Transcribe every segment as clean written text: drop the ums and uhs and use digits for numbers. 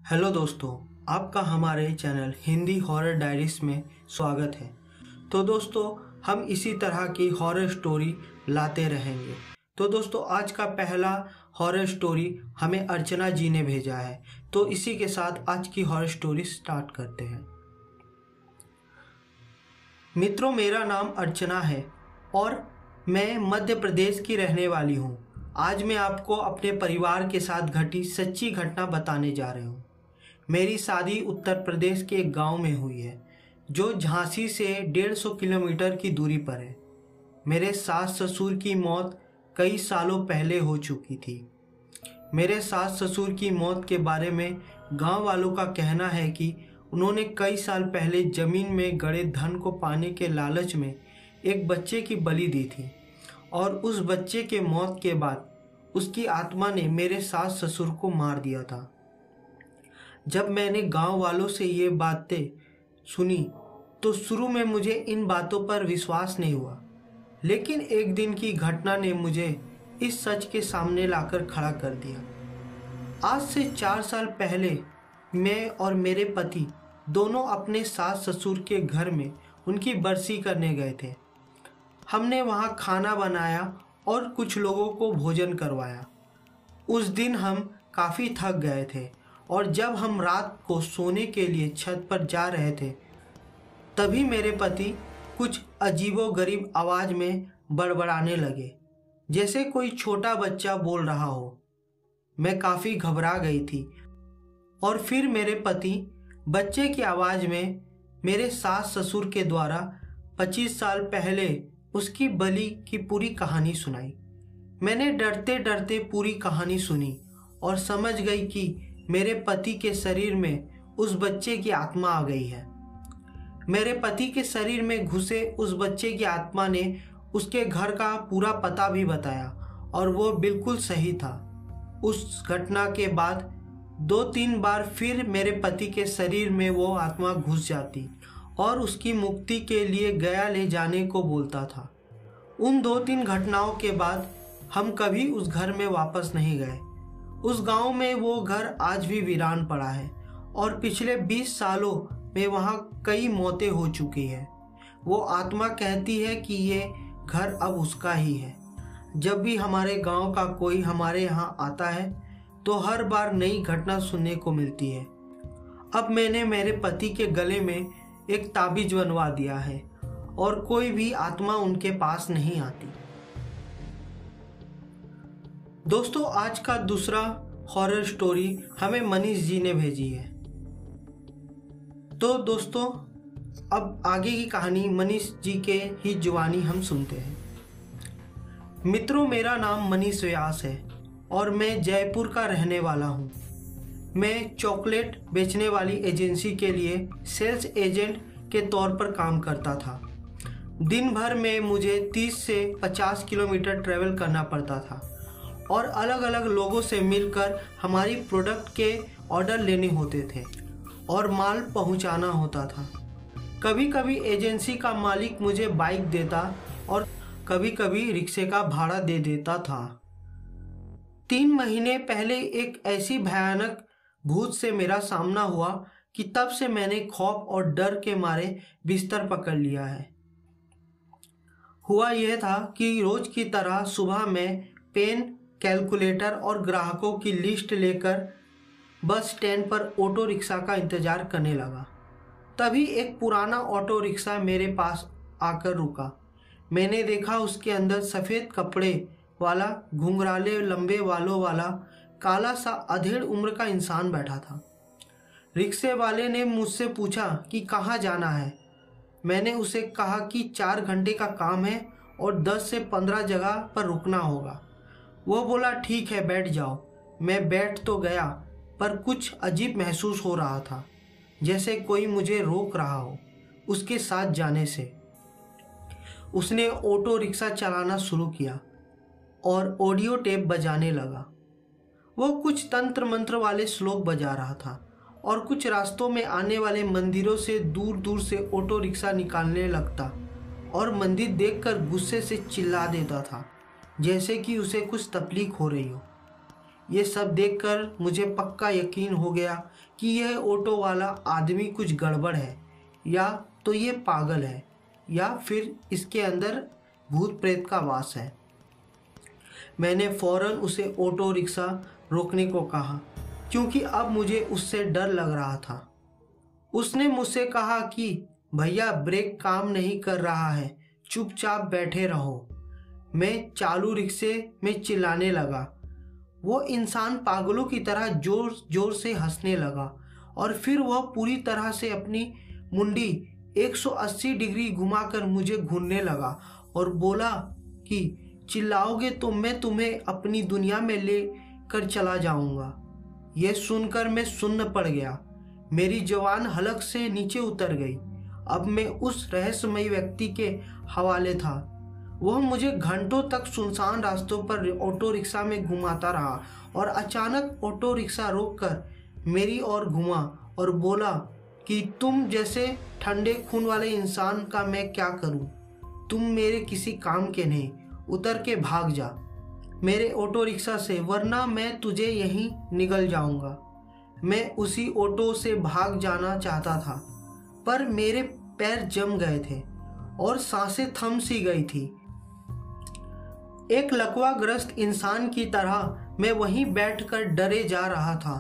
Hello दोस्तों, आपका हमारे चैनल हिंदी हॉरर डायरीज में स्वागत है। तो दोस्तों, हम इसी तरह की हॉरर स्टोरी लाते रहेंगे। तो दोस्तों, आज का पहला हॉरर स्टोरी हमें अर्चना जी ने भेजा है। तो इसी के साथ आज की हॉरर स्टोरी स्टार्ट करते हैं। मित्रों, मेरा नाम अर्चना है और मैं मध्य प्रदेश की रहने वाली हूँ। आज मैं आपको अपने परिवार के साथ घटी सच्ची घटना बताने जा रही हूँ। मेरी शादी उत्तर प्रदेश के एक गांव में हुई है, जो झांसी से 150 किलोमीटर की दूरी पर है। मेरे सास ससुर की मौत कई सालों पहले हो चुकी थी। मेरे सास ससुर की मौत के बारे में गांव वालों का कहना है कि उन्होंने कई साल पहले जमीन में गड़े धन को पाने के लालच में एक बच्चे की बलि दी थी और उस बच्चे के मौत के बाद उसकी आत्मा ने मेरे सास ससुर को मार दिया था। जब मैंने गांव वालों से ये बातें सुनी तो शुरू में मुझे इन बातों पर विश्वास नहीं हुआ, लेकिन एक दिन की घटना ने मुझे इस सच के सामने लाकर खड़ा कर दिया। आज से 4 साल पहले मैं और मेरे पति दोनों अपने सास ससुर के घर में उनकी बरसी करने गए थे। हमने वहाँ खाना बनाया और कुछ लोगों को भोजन करवाया। उस दिन हम काफ़ी थक गए थे और जब हम रात को सोने के लिए छत पर जा रहे थे, तभी मेरे पति कुछ अजीबोगरीब आवाज़ में बड़बड़ाने लगे, जैसे कोई छोटा बच्चा बोल रहा हो। मैं काफ़ी घबरा गई थी और फिर मेरे पति बच्चे की आवाज़ में मेरे सास ससुर के द्वारा 25 साल पहले उसकी बलि की पूरी कहानी सुनाई। मैंने डरते डरते पूरी कहानी सुनी और समझ गई कि मेरे पति के शरीर में उस बच्चे की आत्मा आ गई है। मेरे पति के शरीर में घुसे उस बच्चे की आत्मा ने उसके घर का पूरा पता भी बताया और वो बिल्कुल सही था। उस घटना के बाद 2-3 बार फिर मेरे पति के शरीर में वो आत्मा घुस जाती और उसकी मुक्ति के लिए गया ले जाने को बोलता था। उन 2-3 घटनाओं के बाद हम कभी उस घर में वापस नहीं गए। उस गांव में वो घर आज भी वीरान पड़ा है और पिछले 20 सालों में वहाँ कई मौतें हो चुकी हैं। वो आत्मा कहती है कि ये घर अब उसका ही है। जब भी हमारे गांव का कोई हमारे यहाँ आता है तो हर बार नई घटना सुनने को मिलती है। अब मैंने मेरे पति के गले में एक ताबीज बनवा दिया है और कोई भी आत्मा उनके पास नहीं आती। दोस्तों, आज का दूसरा हॉरर स्टोरी हमें मनीष जी ने भेजी है। तो दोस्तों, अब आगे की कहानी मनीष जी के ही जुबानी हम सुनते हैं। मित्रों, मेरा नाम मनीष व्यास है और मैं जयपुर का रहने वाला हूँ। मैं चॉकलेट बेचने वाली एजेंसी के लिए सेल्स एजेंट के तौर पर काम करता था। दिन भर में मुझे 30 से 50 किलोमीटर ट्रैवल करना पड़ता था और अलग अलग लोगों से मिलकर हमारी प्रोडक्ट के ऑर्डर लेने होते थे और माल पहुंचाना होता था। कभी कभी एजेंसी का मालिक मुझे बाइक देता और कभी कभी रिक्शे का भाड़ा दे देता था। 3 महीने पहले एक ऐसी भयानक भूत से मेरा सामना हुआ कि तब से मैंने खौफ और डर के मारे बिस्तर पकड़ लिया है। हुआ यह था कि रोज की तरह सुबह में पेन, कैलकुलेटर और ग्राहकों की लिस्ट लेकर बस स्टैंड पर ऑटो रिक्शा का इंतज़ार करने लगा। तभी एक पुराना ऑटो रिक्शा मेरे पास आकर रुका। मैंने देखा उसके अंदर सफ़ेद कपड़े वाला, घुंघराले लंबे बालों वाला, काला सा अधेड़ उम्र का इंसान बैठा था। रिक्शे वाले ने मुझसे पूछा कि कहाँ जाना है। मैंने उसे कहा कि 4 घंटे का काम है और 10 से 15 जगह पर रुकना होगा। वो बोला, ठीक है, बैठ जाओ। मैं बैठ तो गया, पर कुछ अजीब महसूस हो रहा था, जैसे कोई मुझे रोक रहा हो उसके साथ जाने से। उसने ऑटो रिक्शा चलाना शुरू किया और ऑडियो टेप बजाने लगा। वो कुछ तंत्र मंत्र वाले श्लोक बजा रहा था और कुछ रास्तों में आने वाले मंदिरों से दूर दूर से ऑटो रिक्शा निकालने लगता और मंदिर देखकर गुस्से से चिल्ला देता था, जैसे कि उसे कुछ तकलीफ हो रही हो। ये सब देखकर मुझे पक्का यकीन हो गया कि यह ऑटो वाला आदमी कुछ गड़बड़ है, या तो ये पागल है या फिर इसके अंदर भूत प्रेत का वास है। मैंने फौरन उसे ऑटो रिक्शा रोकने को कहा, क्योंकि अब मुझे उससे डर लग रहा था। उसने मुझसे कहा कि भैया ब्रेक काम नहीं कर रहा है, चुपचाप बैठे रहो। मैं चालू रिक्शे में चिल्लाने लगा। वो इंसान पागलों की तरह जोर जोर से हंसने लगा और फिर वह पूरी तरह से अपनी मुंडी 180 डिग्री घुमाकर मुझे घूरने लगा और बोला कि चिल्लाओगे तो मैं तुम्हें अपनी दुनिया में ले कर चला जाऊंगा। यह सुनकर मैं सुन्न पड़ गया। मेरी जवान हलक से नीचे उतर गई। अब मैं उस रहस्यमयी व्यक्ति के हवाले था। वह मुझे घंटों तक सुनसान रास्तों पर ऑटो रिक्शा में घुमाता रहा और अचानक ऑटो रिक्शा रोककर मेरी ओर घुमा और बोला कि तुम जैसे ठंडे खून वाले इंसान का मैं क्या करूं? तुम मेरे किसी काम के नहीं, उतर के भाग जा मेरे ऑटो रिक्शा से, वरना मैं तुझे यहीं निगल जाऊंगा। मैं उसी ऑटो से भाग जाना चाहता था, पर मेरे पैर जम गए थे और सांसें थम सी गई थी। एक लकवाग्रस्त इंसान की तरह मैं वहीं बैठकर डरे जा रहा था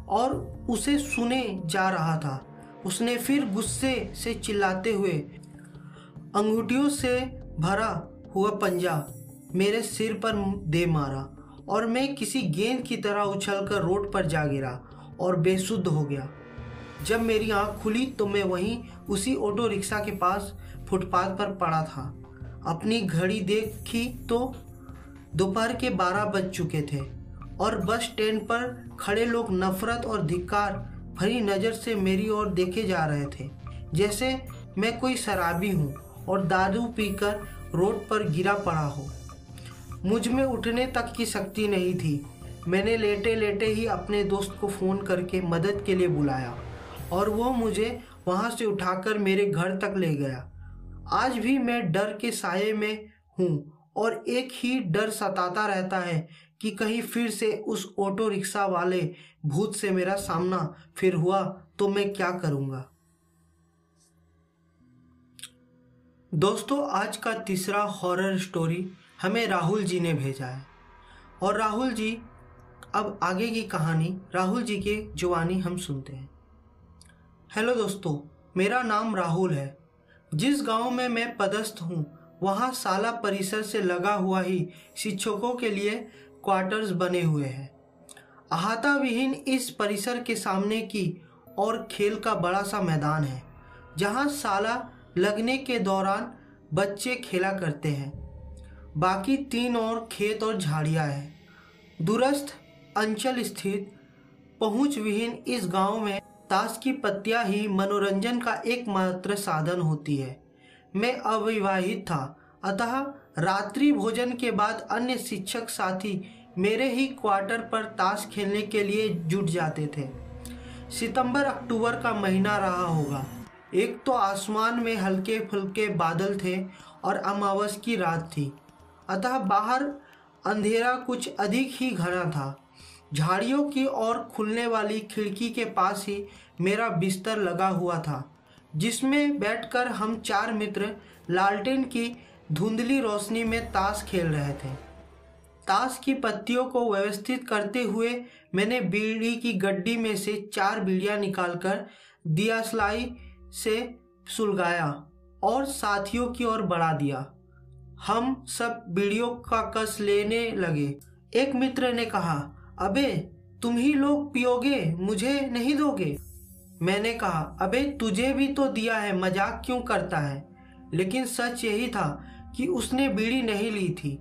और उसे सुने जा रहा था। उसने फिर गुस्से से चिल्लाते हुए अंगूठियों से भरा हुआ पंजा मेरे सिर पर दे मारा और मैं किसी गेंद की तरह उछलकर रोड पर जा गिरा और बेसुध हो गया। जब मेरी आंख खुली तो मैं वहीं उसी ऑटो रिक्शा के पास फुटपाथ पर पड़ा था। अपनी घड़ी देखी तो दोपहर के 12 बज चुके थे और बस स्टैंड पर खड़े लोग नफरत और धिक्कार भरी नज़र से मेरी ओर देखे जा रहे थे, जैसे मैं कोई शराबी हूँ और दारू पीकर रोड पर गिरा पड़ा हो। मुझ में उठने तक की शक्ति नहीं थी। मैंने लेटे लेटे ही अपने दोस्त को फ़ोन करके मदद के लिए बुलाया और वो मुझे वहाँ से उठाकर मेरे घर तक ले गया। आज भी मैं डर के साये में हूँ और एक ही डर सताता रहता है कि कहीं फिर से उस ऑटो रिक्शा वाले भूत से मेरा सामना फिर हुआ तो मैं क्या करूँगा। दोस्तों, आज का तीसरा हॉरर स्टोरी हमें राहुल जी ने भेजा है और राहुल जी, अब आगे की कहानी राहुल जी के जुबानी हम सुनते हैं। हेलो दोस्तों, मेरा नाम राहुल है। जिस गांव में मैं पदस्थ हूँ वहाँ शाला परिसर से लगा हुआ ही शिक्षकों के लिए क्वार्टर्स बने हुए हैं। अहाता विहीन इस परिसर के सामने की और खेल का बड़ा सा मैदान है, जहाँ शाला लगने के दौरान बच्चे खेला करते हैं। बाकी 3 और खेत और झाड़ियाँ हैं। दूरस्थ अंचल स्थित पहुँच विहीन इस गांव में ताश की पत्तियां ही मनोरंजन का एकमात्र साधन होती है। मैं अविवाहित था, अतः रात्रि भोजन के बाद अन्य शिक्षक साथी मेरे ही क्वार्टर पर ताश खेलने के लिए जुट जाते थे। सितंबर अक्टूबर का महीना रहा होगा। एक तो आसमान में हल्के फुल्के बादल थे और अमावस की रात थी, अतः बाहर अंधेरा कुछ अधिक ही घना था। झाड़ियों की ओर खुलने वाली खिड़की के पास ही मेरा बिस्तर लगा हुआ था, जिसमें बैठकर हम 4 मित्र लालटेन की धुंधली रोशनी में ताश खेल रहे थे। ताश की पत्तियों को व्यवस्थित करते हुए मैंने बीड़ी की गड्डी में से 4 बीड़ियाँ निकालकर दियासलाई से सुलगाया और साथियों की ओर बढ़ा दिया। हम सब बीड़ियों का कस लेने लगे। एक मित्र ने कहा, अबे तुम ही लोग पियोगे, मुझे नहीं दोगे? मैंने कहा, अबे तुझे भी तो दिया है, मजाक क्यों करता है? लेकिन सच यही था कि उसने बीड़ी नहीं ली थी।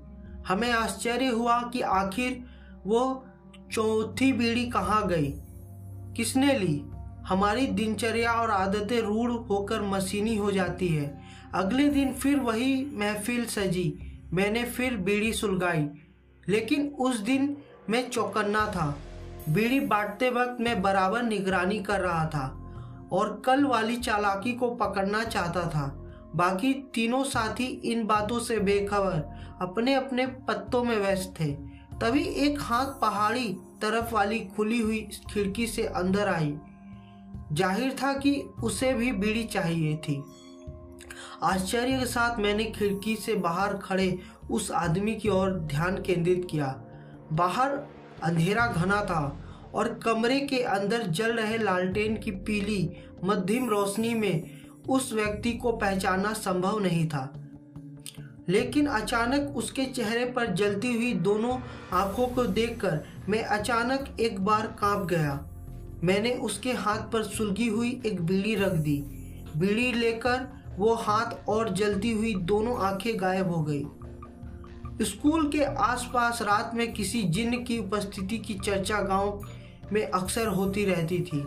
हमें आश्चर्य हुआ कि आखिर वो चौथी बीड़ी कहाँ गई, किसने ली। हमारी दिनचर्या और आदतें रूढ़ होकर मशीनी हो जाती है। अगले दिन फिर वही महफिल सजी। मैंने फिर बीड़ी सुलगाई, लेकिन उस दिन मैं चौकन्ना था। बीड़ी बांटते वक्त मैं बराबर निगरानी कर रहा था और कल वाली चालाकी को पकड़ना चाहता था। बाकी तीनों साथी इन बातों से बेखबर अपने अपने पत्तों में व्यस्त थे। तभी एक हाथ पहाड़ी तरफ वाली खुली हुई खिड़की से अंदर आई। जाहिर था कि उसे भी बीड़ी चाहिए थी। आश्चर्य के साथ मैंने खिड़की से बाहर खड़े उस आदमी की ओर ध्यान केंद्रित किया। बाहर अंधेरा घना था और कमरे के अंदर जल रहे लालटेन की पीली मध्यम रोशनी में उस व्यक्ति को पहचानना संभव नहीं था। लेकिन अचानक उसके चेहरे पर जलती हुई दोनों आंखों को देखकर मैं अचानक एक बार कांप गया। मैंने उसके हाथ पर सुलगी हुई एक बीड़ी रख दी। बीड़ी लेकर वो हाथ और जलती हुई दोनों आंखें गायब हो गई। स्कूल के आसपास रात में किसी जिन्न की उपस्थिति की चर्चा गांव में अक्सर होती रहती थी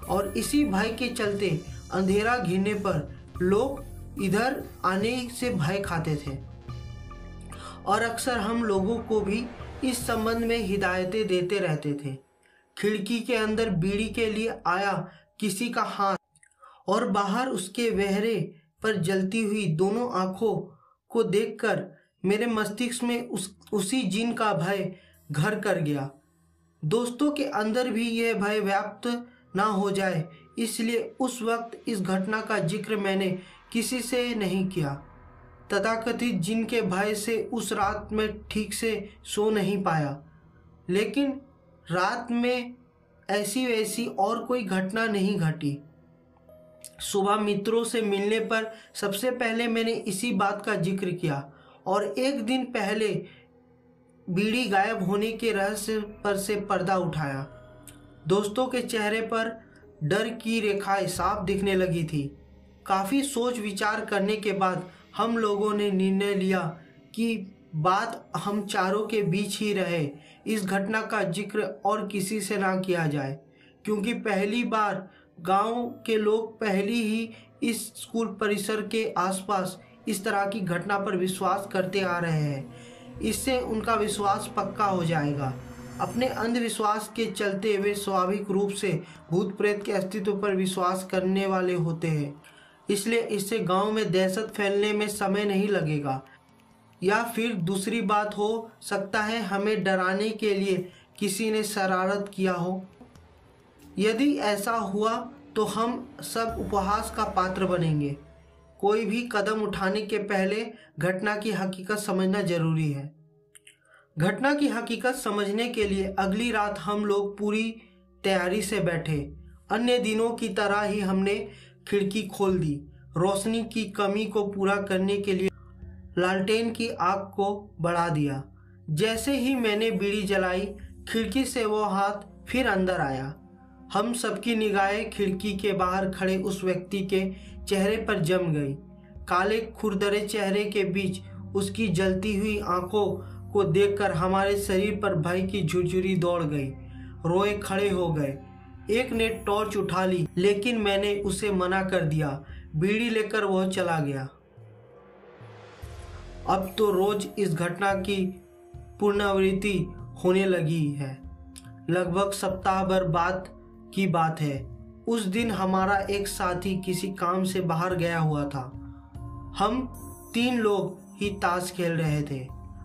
और इसी भय के चलते अंधेरा घिरने पर लोग इधर आने से भय खाते थे और अक्सर हम लोगों को भी इस संबंध में हिदायतें देते रहते थे। खिड़की के अंदर बीड़ी के लिए आया किसी का हाथ और बाहर उसके वहरे पर जलती हुई दोनों आंखों को देखकर मेरे मस्तिष्क में उसी जिन का भय घर कर गया। दोस्तों के अंदर भी यह भय व्याप्त ना हो जाए, इसलिए उस वक्त इस घटना का जिक्र मैंने किसी से नहीं किया। तथाकथित जिन के भय से उस रात में ठीक से सो नहीं पाया। लेकिन रात में ऐसी वैसी और कोई घटना नहीं घटी। सुबह मित्रों से मिलने पर सबसे पहले मैंने इसी बात का जिक्र किया और एक दिन पहले बीड़ी गायब होने के रहस्य पर से पर्दा उठाया। दोस्तों के चेहरे पर डर की रेखाएं साफ दिखने लगी थी। काफ़ी सोच विचार करने के बाद हम लोगों ने निर्णय लिया कि बात हम चारों के बीच ही रहे, इस घटना का जिक्र और किसी से ना किया जाए, क्योंकि पहली बार गांव के लोग पहली ही इस स्कूल परिसर के आसपास इस तरह की घटना पर विश्वास करते आ रहे हैं। इससे उनका विश्वास पक्का हो जाएगा। अपने अंधविश्वास के चलते वे स्वाभाविक रूप से भूत प्रेत के अस्तित्व पर विश्वास करने वाले होते हैं, इसलिए इससे गांव में दहशत फैलने में समय नहीं लगेगा। या फिर दूसरी बात हो सकता है हमें डराने के लिए किसी ने शरारत किया हो। यदि ऐसा हुआ तो हम सब उपहास का पात्र बनेंगे। कोई भी कदम उठाने के पहले घटना की हकीकत समझना जरूरी है। घटना की हकीकत समझने के लिए अगली रात हम लोग पूरी तैयारी से बैठे। अन्य दिनों की तरह ही हमने खिड़की खोल दी। रोशनी की कमी को पूरा करने के लिए लालटेन की आग को बढ़ा दिया। जैसे ही मैंने बीड़ी जलाई, खिड़की से वो हाथ फिर अंदर आया। हम सबकी निगाहें खिड़की के बाहर खड़े उस व्यक्ति के चेहरे पर जम गई। काले खुरदरे चेहरे के बीच उसकी जलती हुई आंखों को देखकर हमारे शरीर पर भय की झुरझुरी दौड़ गई। रोए खड़े हो गए। एक ने टॉर्च उठा ली, लेकिन मैंने उसे मना कर दिया। बीड़ी लेकर वह चला गया। अब तो रोज इस घटना की पुनरावृत्ति होने लगी है। लगभग सप्ताह भर बाद की बात है। उस दिन हमारा एक साथी किसी काम से बाहर गया हुआ था। हम 3 लोग ही ताश खेल रहे थे।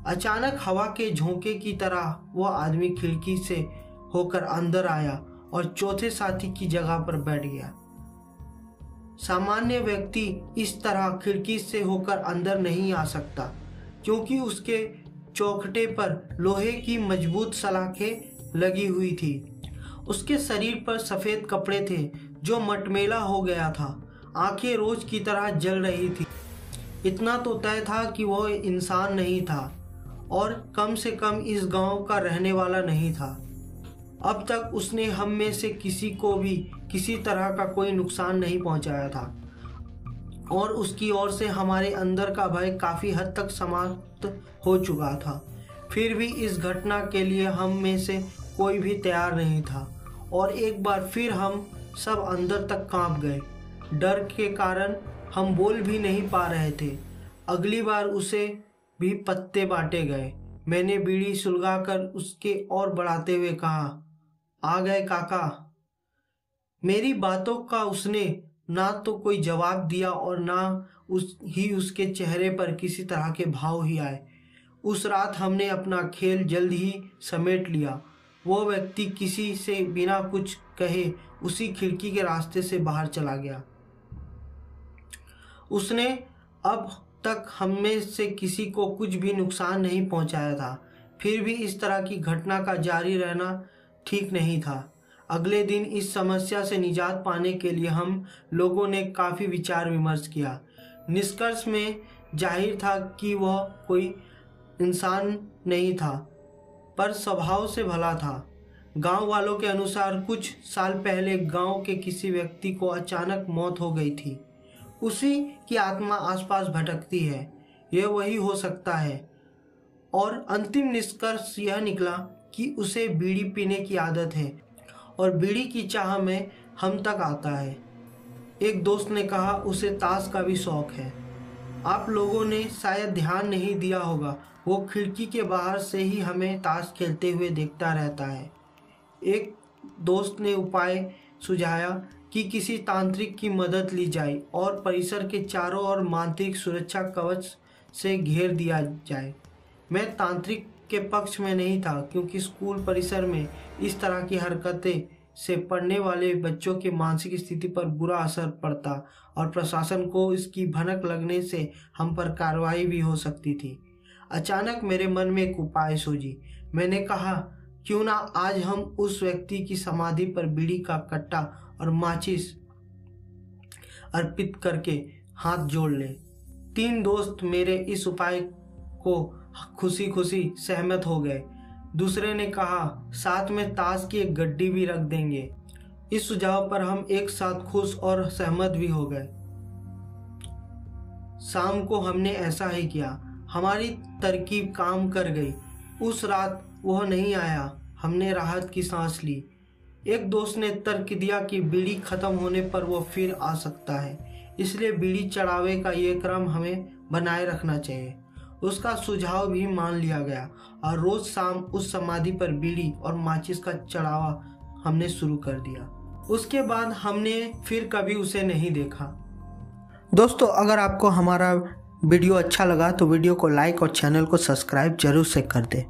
अचानक हवा के झोंके की तरह वह आदमी खिड़की से होकर अंदर आया और चौथे साथी की जगह पर बैठ गया। सामान्य व्यक्ति इस तरह खिड़की से होकर अंदर नहीं आ सकता, क्योंकि उसके चौखटे पर लोहे की मजबूत सलाखें लगी हुई थी। उसके शरीर पर सफ़ेद कपड़े थे जो मटमैला हो गया था। आंखें रोज की तरह जल रही थी। इतना तो तय था कि वह इंसान नहीं था और कम से कम इस गांव का रहने वाला नहीं था। अब तक उसने हम में से किसी को भी किसी तरह का कोई नुकसान नहीं पहुंचाया था और उसकी ओर से हमारे अंदर का भय काफ़ी हद तक समाप्त हो चुका था। फिर भी इस घटना के लिए हम में से कोई भी तैयार नहीं था और एक बार फिर हम सब अंदर तक कांप गए। डर के कारण हम बोल भी नहीं पा रहे थे। अगली बार उसे भी पत्ते बांटे गए। मैंने बीड़ी सुलगाकर उसके और बढ़ाते हुए कहा, आ गए काका। मेरी बातों का उसने ना तो कोई जवाब दिया और ना उसके चेहरे पर किसी तरह के भाव ही आए। उस रात हमने अपना खेल जल्द ही समेट लिया। वो व्यक्ति किसी से बिना कुछ कहे उसी खिड़की के रास्ते से बाहर चला गया। उसने अब तक हम में से किसी को कुछ भी नुकसान नहीं पहुंचाया था, फिर भी इस तरह की घटना का जारी रहना ठीक नहीं था। अगले दिन इस समस्या से निजात पाने के लिए हम लोगों ने काफ़ी विचार विमर्श किया। निष्कर्ष में जाहिर था कि वह कोई इंसान नहीं था, पर स्वभाव से भला था। गांव वालों के अनुसार कुछ साल पहले गांव के किसी व्यक्ति को अचानक मौत हो गई थी। उसी की आत्मा आसपास भटकती है, यह वही हो सकता है। और अंतिम निष्कर्ष यह निकला कि उसे बीड़ी पीने की आदत है और बीड़ी की चाह में हम तक आता है। एक दोस्त ने कहा उसे ताश का भी शौक है। आप लोगों ने शायद ध्यान नहीं दिया होगा, वो खिड़की के बाहर से ही हमें ताश खेलते हुए देखता रहता है। एक दोस्त ने उपाय सुझाया कि किसी तांत्रिक की मदद ली जाए और परिसर के चारों ओर मांत्रिक सुरक्षा कवच से घेर दिया जाए। मैं तांत्रिक के पक्ष में नहीं था, क्योंकि स्कूल परिसर में इस तरह की हरकतें से पढ़ने वाले बच्चों की मानसिक स्थिति पर बुरा असर पड़ता और प्रशासन को इसकी भनक लगने से हम पर कार्रवाई भी हो सकती थी। अचानक मेरे मन में एक उपाय सूझी। मैंने कहा, क्यों ना आज हम उस व्यक्ति की समाधि पर बीड़ी का कट्टा और माचिस अर्पित करके हाथ जोड़ लें। 3 दोस्त मेरे इस उपाय को खुशी खुशी सहमत हो गए। दूसरे ने कहा, साथ में ताश की एक गड्डी भी रख देंगे। इस सुझाव पर हम एक साथ खुश और सहमत भी हो गए। शाम को हमने ऐसा ही किया। हमारी तरकीब काम कर गई। उस रात वह नहीं आया। हमने राहत की सांस ली। एक दोस्त ने तर्क दिया कि बीड़ी खत्म होने पर वह फिर आ सकता है, इसलिए बीड़ी चढ़ावे का ये क्रम हमें बनाए रखना चाहिए। उसका सुझाव भी मान लिया गया और रोज शाम उस समाधि पर बीड़ी और माचिस का चढ़ावा हमने शुरू कर दिया। उसके बाद हमने फिर कभी उसे नहीं देखा। दोस्तों, अगर आपको हमारा वीडियो अच्छा लगा तो वीडियो को लाइक और चैनल को सब्सक्राइब जरूर से कर दें।